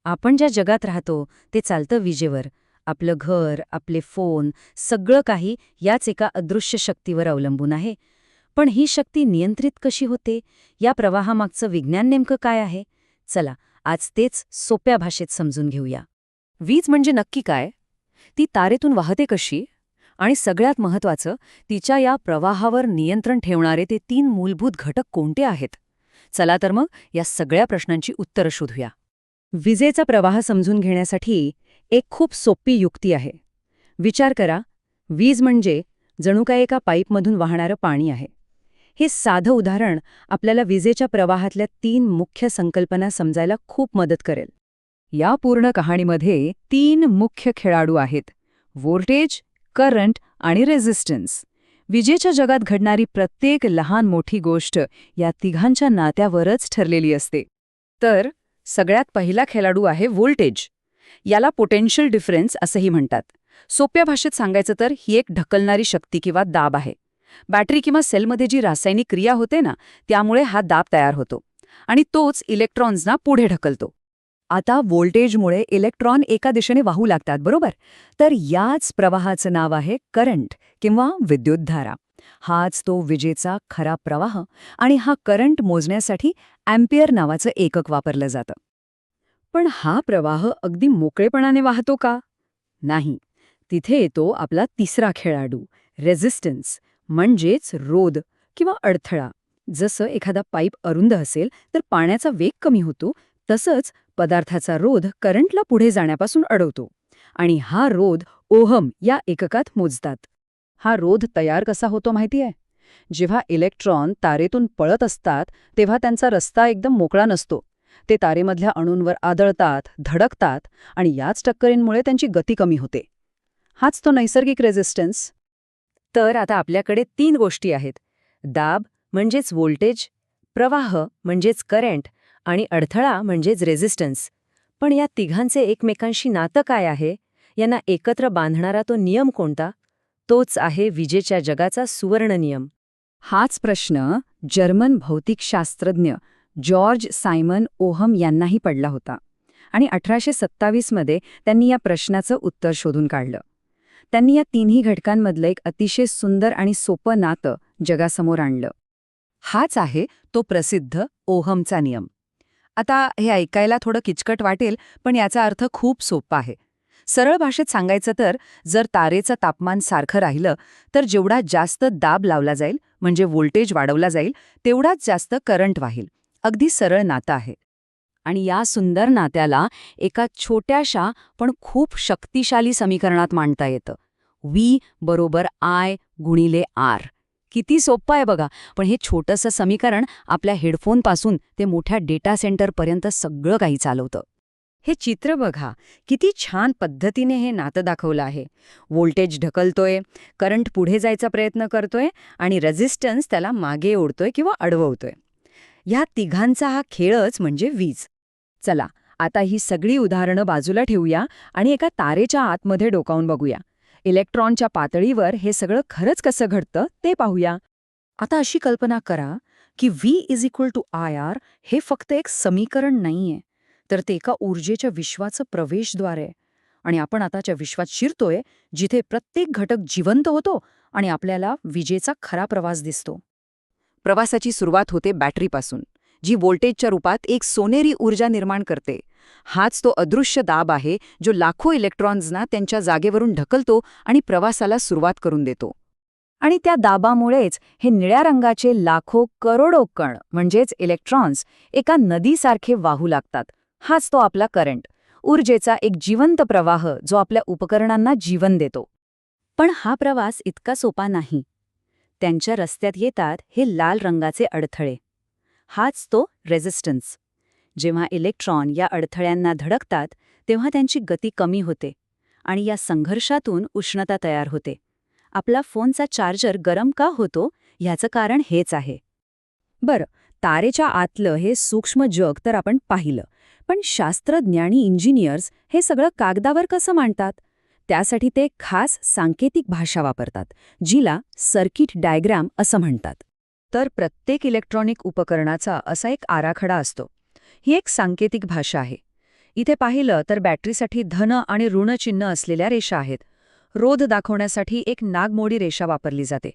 आपण ज्या जगात राहतो ते चालतं विजेवर. आपलं घर, आपले फोन, सगळं काही याच एका अदृश्य शक्तीवर अवलंबून आहे. पण ही शक्ती नियंत्रित कशी होते? या प्रवाहामागचं विज्ञान नेमकं काय आहे? चला, आज तेच सोप्या भाषेत समजून घेऊया. वीज म्हणजे नक्की काय? ती तारेतून वाहते कशी? आणि सगळ्यात महत्त्वाचं, तिच्या या प्रवाहावर नियंत्रण ठेवणारे ते 3 मूलभूत घटक कोणते आहेत? चला तर मग या सगळ्या प्रश्नांची उत्तरं शोधूया. विजेचा प्रवाह समजून घेण्यासाठी एक खूप सोपी युक्ती आहे. विचार करा, वीज म्हणजे जणू काय एका पाईपमधून वाहणारं पाणी आहे. हे साधं उदाहरण आपल्याला विजेच्या प्रवाहातल्या 3 मुख्य संकल्पना समजायला खूप मदत करेल. या पूर्ण कहाणीमध्ये 3 मुख्य खेळाडू आहेत: व्होल्टेज, करंट आणि रेझिस्टन्स. विजेच्या जगात घडणारी प्रत्येक लहान मोठी गोष्ट या तिघांच्या नात्यावरच ठरलेली असते. तर सगळ्यात पहिला खेळाडू आहे व्होल्टेज. याला पोटेन्शियल डिफरन्स असंही म्हणतात. सोप्या भाषेत सांगायचं तर ही एक ढकलणारी शक्ती किंवा दाब आहे. बॅटरी किंवा सेलमध्ये जी रासायनिक क्रिया होते ना, त्यामुळे हा दाब तयार होतो आणि तोच इलेक्ट्रॉन्सना पुढे ढकलतो. आता व्होल्टेजमुळे इलेक्ट्रॉन एका दिशेने वाहू लागतात, बरोबर? तर याच प्रवाहाचं नाव आहे करंट किंवा विद्युतधारा. हाच तो विजेचा खरा प्रवाह आणि हा करंट मोजण्यासाठी अँपियर नावाचं एकक वापरलं जातं. पण हा प्रवाह अगदी मोकळेपणाने वाहतो का? नाही. तिथे येतो आपला तिसरा खेळाडू, रेझिस्टन्स, म्हणजेच रोध किंवा अडथळा. जसं एखादा पाईप अरुंद असेल तर पाण्याचा वेग कमी होतो, तसंच पदार्थाचा रोध करंटला पुढे जाण्यापासून अडवतो. आणि हा रोध ओहम या एककात मोजतात. हा रोध तयार कसा होतो माहितीये? जेव्हा इलेक्ट्रॉन तारेतून पळत असतात तेव्हा त्यांचा रस्ता एकदम मोकळा नसतो. ते तारेमधल्या अणूंवर आदळतात, धडकतात आणि याच टक्करींमुळे त्यांची गती कमी होते. हाच तो नैसर्गिक रेझिस्टन्स. तर आता आपल्याकडे 3 गोष्टी आहेत: दाब म्हणजेच व्होल्टेज, प्रवाह म्हणजेच करंट आणि अडथळा म्हणजेच रेझिस्टन्स. पण या तिघांचे एकमेकांशी नातं काय आहे? यांना एकत्र बांधणारा तो नियम कोणता? तोच आहे विजेच्या जगाचा सुवर्ण नियम. हाच प्रश्न जर्मन भौतिकशास्त्रज्ञ जॉर्ज सायमन ओहम यांनाही पडला होता आणि 1827 मध्ये त्यांनी या प्रश्नाचं उत्तर शोधून काढलं. त्यांनी या तिन्ही घटकांमधलं एक अतिशय सुंदर आणि सोपं नातं जगासमोर आणलं. हाच आहे तो प्रसिद्ध ओहमचा नियम. आता हे ऐकायला थोडं किचकट वाटेल, पण याचा अर्थ खूप सोपा आहे. सरळ भाषेत सांगायचं तर, जर तारेचं तापमान सारखं राहिलं तर जेवढा जास्त दाब लावला जाईल, म्हणजे व्होल्टेज वाढवला जाईल, तेवढाच जास्त करंट वाहील. अगदी सरळ नातं आहे. आणि या सुंदर नात्याला एका छोट्याशा पण खूप शक्तिशाली समीकरणात मांडता येतं. व्ही बरोबर आय गुणिले आर. किती सोपं आहे बघा. पण हे छोटंसं समीकरण आपल्या हेडफोनपासून ते मोठ्या डेटा सेंटरपर्यंत सगळं काही चालवतं. हे चित्र बघा, किती छान पद्धतीने हे नातं दाखवलं आहे. व्होल्टेज ढकलतोय, करंट पुढे जायचा प्रयत्न करतोय आणि रेझिस्टन्स त्याला मागे ओढतोय किंवा अडवतोय. ह्या तिघांचा हा खेळच म्हणजे वीज. चला, आता ही सगळी उदाहरणं बाजूला ठेवूया आणि एका तारेच्या आतमध्ये डोकावून बघूया. इलेक्ट्रॉनच्या पातळीवर हे सगळं खरंच कसं घडतं ते पाहूया. आता अशी कल्पना करा की V=IR हे फक्त एक समीकरण नाहीये, तर ते एका ऊर्जेच्या विश्वाचं प्रवेशद्वार आहे. आणि आपण आताच्या विश्वात शिरतोय, जिथे प्रत्येक घटक जिवंत होतो आणि आपल्याला विजेचा खरा प्रवास दिसतो. प्रवासाची सुरुवात होते बॅटरीपासून, जी व्होल्टेजच्या रूपात एक सोनेरी ऊर्जा निर्माण करते. हाच तो अदृश्य दाब आहे जो लाखो इलेक्ट्रॉन्सना त्यांच्या जागेवरून ढकलतो आणि प्रवासाला सुरुवात करून देतो. आणि त्या दाबामुळेच हे निळ्या रंगाचे लाखो करोडो कण म्हणजेच इलेक्ट्रॉन्स एका नदीसारखे वाहू लागतात. हाच तो आपला करंट, ऊर्जेचा एक जिवंत प्रवाह जो आपल्या उपकरणांना जीवन देतो. पण हा प्रवास इतका सोपा नाही. त्यांच्या रस्त्यात येतात हे लाल रंगाचे अडथळे. हाच तो रेझिस्टन्स. जेव्हा इलेक्ट्रॉन या अडथळ्यांना धडकतात तेव्हा त्यांची गती कमी होते आणि या संघर्षातून उष्णता तयार होते. आपला फोनचा चार्जर गरम का होतो ह्याचं कारण हेच आहे. बरं, तारेच्या आतलं हे सूक्ष्म जग तर आपण पाहिलं, पण शास्त्रज्ञ आणि इंजिनियर्स हे सगळं कागदावर कसं मांडतात? त्यासाठी ते खास सांकेतिक भाषा वापरतात, जिला सर्किट डायग्राम असं म्हणतात. तर प्रत्येक इलेक्ट्रॉनिक उपकरणाचा असा एक आराखडा असतो. ही एक सांकेतिक भाषा आहे. इथे पाहिलं तर बॅटरीसाठी धन आणि ऋण चिन्ह असलेल्या रेषा आहेत. रोध दाखवण्यासाठी एक नागमोडी रेषा वापरली जाते.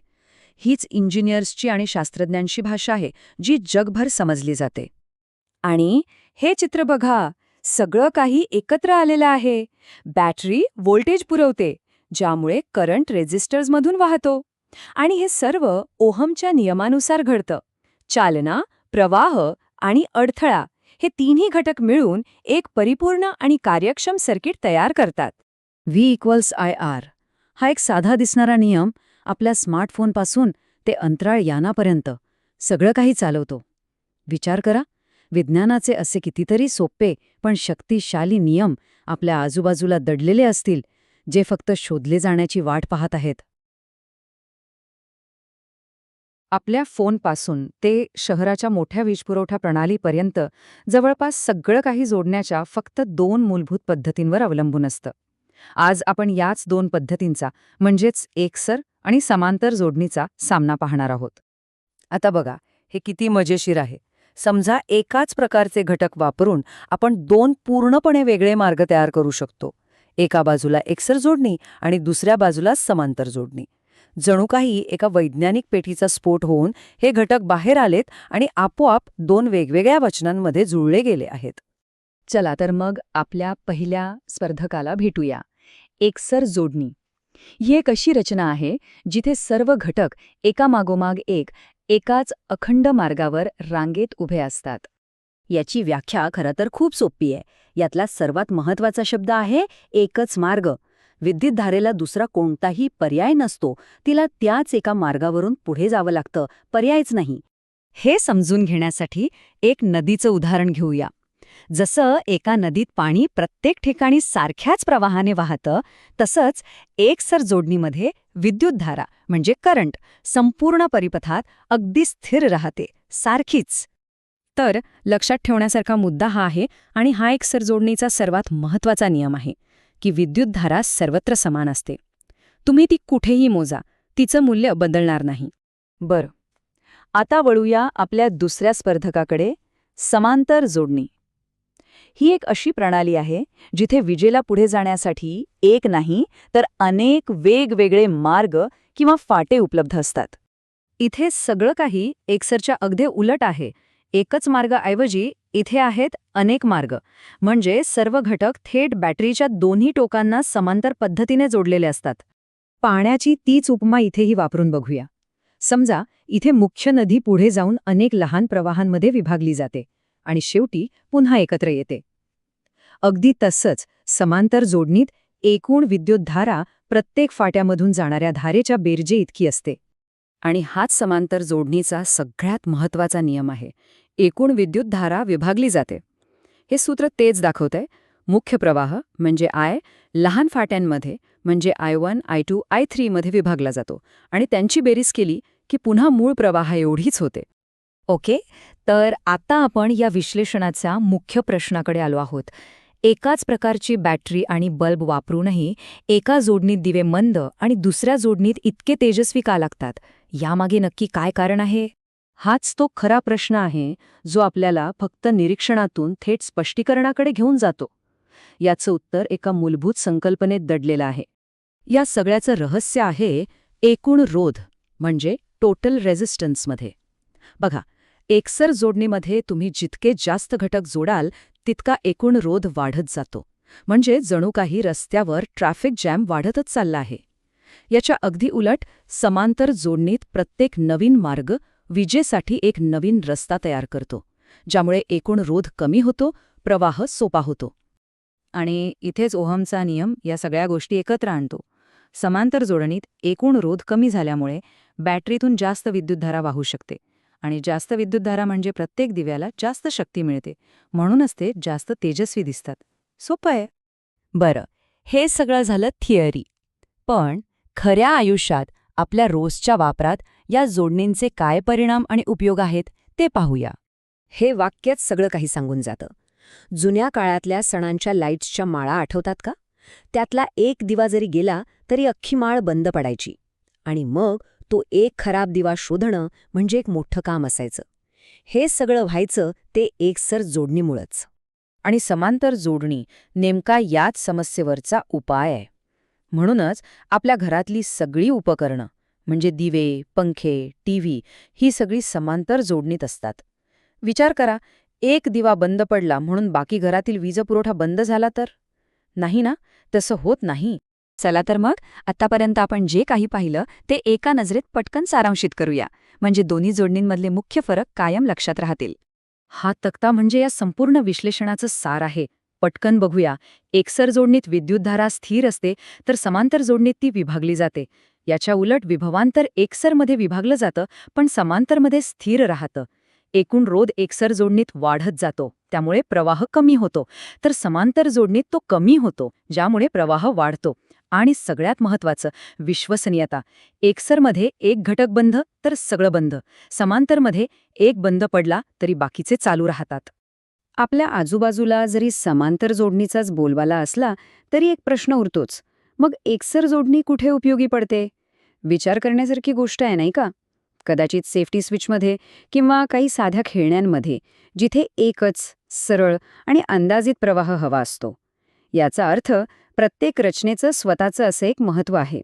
हीच इंजिनियर्सची आणि शास्त्रज्ञांची भाषा आहे, जी जगभर समजली जाते. आणि हे चित्र बघा, सगळं काही एकत्र आलेलं आहे. बॅटरी व्होल्टेज पुरवते, ज्यामुळे करंट रेझिस्टर्समधून वाहतो. आणि हे सर्व ओहमच्या नियमानुसार घडतं. चालना, प्रवाह आणि अडथळा हे तिन्ही घटक मिळून एक परिपूर्ण आणि कार्यक्षम सर्किट तयार करतात. V=IR हा एक साधा दिसणारा नियम आपल्या स्मार्टफोनपासून ते अंतराळ यानापर्यंत सगळं काही चालवतो. विचार करा, विज्ञानाचे असे कितीतरी सोपे पण शक्तिशाली नियम आपल्या आजूबाजूला दडलेले असतील, जे फक्त शोधले जाण्याची वाट पाहत आहेत. आपल्या फोनपासून ते शहराच्या मोठ्या वीजपुरवठा प्रणालीपर्यंत जवळपास सगळं काही जोडण्याच्या फक्त 2 मूलभूत पद्धतींवर अवलंबून असतं. आज आपण याच 2 पद्धतींचा म्हणजेच एकसर आणि समांतर जोडणीचा सामना पाहणार आहोत. आता बघा, हे किती मजेशीर आहे. समजा एकाच प्रकारचे घटक वापरून आपण 2 पूर्णपणे वेगळे मार्ग तयार करू शकतो. एका बाजूला एकसर जोडणी आणि दुसऱ्या बाजूला समांतर जोडणी. जणू काही एका वैज्ञानिक पेटीचा स्फोट होऊन हे घटक बाहेर आलेत आणि आपोआप 2 वेगवेगळ्या वचनांमध्ये जुळले गेले आहेत. चला तर मग आपल्या पहिल्या स्पर्धकाला भेटूया. एकसर जोडणी ही एक अशी रचना आहे जिथे सर्व घटक एकामागोमाग एक एकाच अखंड मार्गावर रांगेत उभे असतात. याची व्याख्या खरं तर खूप सोपी आहे. यातला सर्वात महत्वाचा शब्द आहे एकच मार्ग. विद्युतधारेला दुसरा कोणताही पर्याय नसतो. तिला त्याच एका मार्गावरून पुढे जावं लागतं, पर्यायच नाही. हे समजून घेण्यासाठी एक नदीचं उदाहरण घेऊया. जसं एका नदीत पाणी प्रत्येक ठिकाणी सारख्याच प्रवाहाने वाहतं, तसंच एकसर जोडणीमध्ये विद्युतधारा म्हणजे करंट संपूर्ण परिपथात अगदी स्थिर राहते, सारखीच. तर लक्षात ठेवण्यासारखा मुद्दा हा आहे आणि हा एकसर जोडणीचा सर्वात महत्त्वाचा नियम आहे की विद्युतधारा सर्वत्र समान असते. तुम्ही ती कुठेही मोजा, तिचं मूल्य बदलणार नाही. बरं, आता वळूया आपल्या दुसऱ्या स्पर्धकाकडे, समांतर जोडणी. ही एक अशी प्रणाली आहे जिथे विजेला पुढे जाण्यासाठी एक नाही तर अनेक वेगवेगळे मार्ग किंवा फाटे उपलब्ध असतात. इथे सगळं काही एकसरच्या अगदी उलट आहे. एकच मार्गाऐवजी इथे आहेत अनेक मार्ग. म्हणजे सर्व घटक थेट बॅटरीच्या दोन्ही टोकांना समांतर पद्धतीने जोडलेले असतात. पाण्याची तीच उपमा इथेही वापरून बघूया. समजा इथे मुख्य नदी पुढे जाऊन अनेक लहान प्रवाहांमध्ये विभागली जाते आणि शेवटी पुन्हा एकत्र येते. अगदी तसंच समांतर जोडणीत एकूण विद्युतधारा प्रत्येक फाट्यामधून जाणाऱ्या धारेच्या बेरजे इतकी असते. आणि हाच समांतर जोडणीचा सगळ्यात महत्त्वाचा नियम आहे. एकूण विद्युतधारा विभागली जाते. हे सूत्र तेच दाखवतंय. मुख्य प्रवाह म्हणजे I लहान फाट्यांमध्ये म्हणजे I1, I2, I3 मध्ये विभागला जातो आणि त्यांची बेरीज केली की पुन्हा मूळ प्रवाह एवढीच होते. ओके, तर आता आपण या विश्लेषणाच्या मुख्य प्रश्नाकडे आलो आहोत. एकाच प्रकारची बॅटरी आणि बल्ब वापरूनही एका जोडणीत दिवे मंद आणि दुसऱ्या जोडणीत इतके तेजस्वी का लागतात? यामागे नक्की काय कारण आहे? हाच तो खरा प्रश्न आहे जो आपल्याला फक्त निरीक्षणातून थेट स्पष्टीकरणाकडे घेऊन जातो. याचं उत्तर एका मूलभूत संकल्पनेत दडलेलं आहे. या सगळ्याचं रहस्य आहे एकूण रोध म्हणजे टोटल रेझिस्टन्समध्ये. बघा, एकसर जोडणीमध्ये तुम्ही जितके जास्त घटक जोडाल तितका एकूण रोध वाढत जातो. म्हणजे जणू काही रस्त्यावर ट्रॅफिक जॅम वाढतच चालला आहे. याच्या अगदी उलट समांतर जोडणीत प्रत्येक नवीन मार्ग विजेसाठी एक नवीन रस्ता तयार करतो, ज्यामुळे एकूण रोध कमी होतो, प्रवाह सोपा होतो. आणि इथेच ओहमचा नियम या सगळ्या गोष्टी एकत्र आणतो. समांतर जोडणीत एकूण रोध कमी झाल्यामुळे बॅटरीतून जास्त विद्युतधारा वाहू शकते आणि जास्त विद्युतधारा म्हणजे प्रत्येक दिव्याला जास्त शक्ती मिळते, म्हणूनच ते जास्त तेजस्वी दिसतात. सोपं आहे. बरं, हे सगळं झालं थिअरी. पण खऱ्या आयुष्यात आपल्या रोजच्या वापरात या जोडणींचे काय परिणाम आणि उपयोग आहेत ते पाहूया. हे वाक्यच सगळं काही सांगून जातं. जुन्या काळातल्या सणांच्या लाईट्सच्या माळा आठवतात का? त्यातला एक दिवा जरी गेला तरी अख्खी माळ बंद पडायची. आणि मग तो एक खराब दिवा शोधणं म्हणजे एक मोठं काम असायचं. हे सगळं व्हायचं ते एकसर जोडणीमुळंच. आणि समांतर जोडणी नेमका याच समस्येवरचा उपाय आहे. म्हणूनच आपल्या घरातली सगळी उपकरणं म्हणजे दिवे, पंखे, टीव्ही ही सगळी समांतर जोडणीत असतात. विचार करा, एक दिवा बंद पडला म्हणून बाकी घरातील वीजपुरवठा बंद झाला तर? नाही ना, तसं होत नाही. चला तर मग आतापर्यंत आपण जे काही पाहिलं ते एका नजरेत पटकन सारांशित करूया, म्हणजे दोन्ही जोडणींमधले मुख्य फरक कायम लक्षात राहतील. हा तक्ता म्हणजे या संपूर्ण विश्लेषणाचं सार आहे. पटकन बघूया. एकसर जोडणीत विद्युतधारा स्थिर असते, तर समांतर जोडणीत ती विभागली जाते. याच्या उलट विभवांतर एकसरमध्ये विभागलं जातं, पण समांतरमध्ये स्थिर राहतं. एकूण रोध एकसर जोडणीत वाढत जातो, त्यामुळे प्रवाह कमी होतो, तर समांतर जोडणीत तो कमी होतो, ज्यामुळे प्रवाह वाढतो. आणि सगळ्यात महत्त्वाचं, विश्वसनीयता. एकसरमध्ये एक घटक बंद तर सगळं बंद. समांतरमध्ये एक बंद पडला तरी बाकीचे चालू राहतात. आपल्या आजूबाजूला जरी समांतर जोडणीचाच बोलबाला असला तरी एक प्रश्न उरतोच. मग एकसर जोडणी कुठे उपयोगी पडते? विचार करण्यासारखी गोष्ट आहे, नाही का? कदाचित सेफ्टी स्विचमध्ये किंवा काही साध्या खेळण्यांमध्ये, जिथे एकच सरळ आणि अंदाजित प्रवाह हवा असतो. याचा अर्थ प्रत्येक रचनेचं स्वतःचं असं एक महत्त्व आहे.